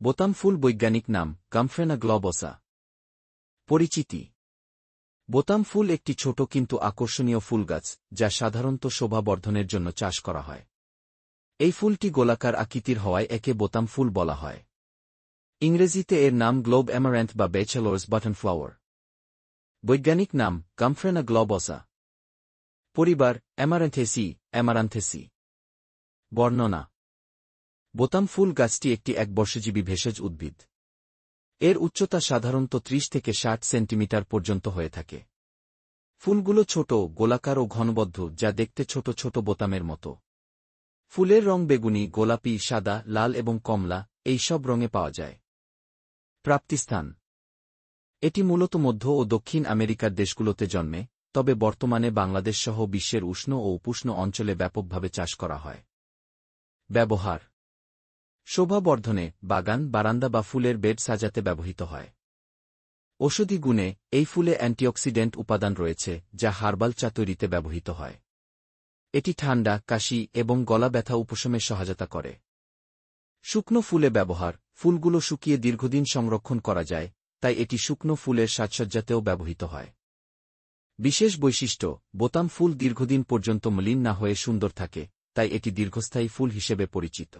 বোতাম ফুল বৈজ্ঞানিক নাম কামফ্রেনা গ্লোবোসা। পরিচিতি। বোতাম ফুল একটি ছোট কিন্তু আকর্ষণীয় ফুল গাছ যা সাধারণত শোভা বর্ধনের জন্য চাষ করা হয়। এই ফুলটি গোলাকার আকৃতির হওয়ায় একে বোতাম ফুল বলা হয়। ইংরেজিতে এর নাম গ্লোব অ্যামারান্থ বা ব্যাচেলর্স বাটনফ্লাওয়ার। বৈজ্ঞানিক নাম কামফ্রেনা গ্লোবোসা। পরিবার অ্যামারান্থেসি। বর্ণনা। বোতাম ফুল গাছটি একটি একবর্ষজীবী ভেষজ উদ্ভিদ। এর উচ্চতা সাধারণত 30 থেকে 60 সেন্টিমিটার পর্যন্ত হয়ে থাকে। ফুলগুলো ছোট, গোলাকার ও ঘনবদ্ধ যা দেখতে ছোট ছোট বোতামের মতো। ফুলের রং বেগুনি, গোলাপি, সাদা, লাল এবং কমলা এই সব রঙে পাওয়া যায়। প্রাপ্তিস্থান। এটি মূলত মধ্য ও দক্ষিণ আমেরিকার দেশগুলোতে জন্মে, তবে বর্তমানে বাংলাদেশ সহ বিশ্বের উষ্ণ ও উপুষ্ণ অঞ্চলে ব্যাপকভাবে চাষ করা হয়। ব্যবহার। শোভা বর্ধনে, বাগান, বারান্দা বা ফুলের বেড সাজাতে ব্যবহৃত হয়। ঔষধি গুণে, এই ফুলে অ্যান্টিঅক্সিডেন্ট উপাদান রয়েছে যা হার্বাল চা তৈরিতে ব্যবহৃত হয়। এটি ঠান্ডা, কাশি এবং গলা ব্যথা উপশমে সহায়তা করে। শুকনো ফুলে ব্যবহার। ফুলগুলো শুকিয়ে দীর্ঘদিন সংরক্ষণ করা যায়, তাই এটি শুকনো ফুলের সাজসজ্জাতেও ব্যবহৃত হয়। বিশেষ বৈশিষ্ট্য, বোতাম ফুল দীর্ঘদিন পর্যন্ত মলিন না হয়ে সুন্দর থাকে, তাই এটি দীর্ঘস্থায়ী ফুল হিসেবে পরিচিত।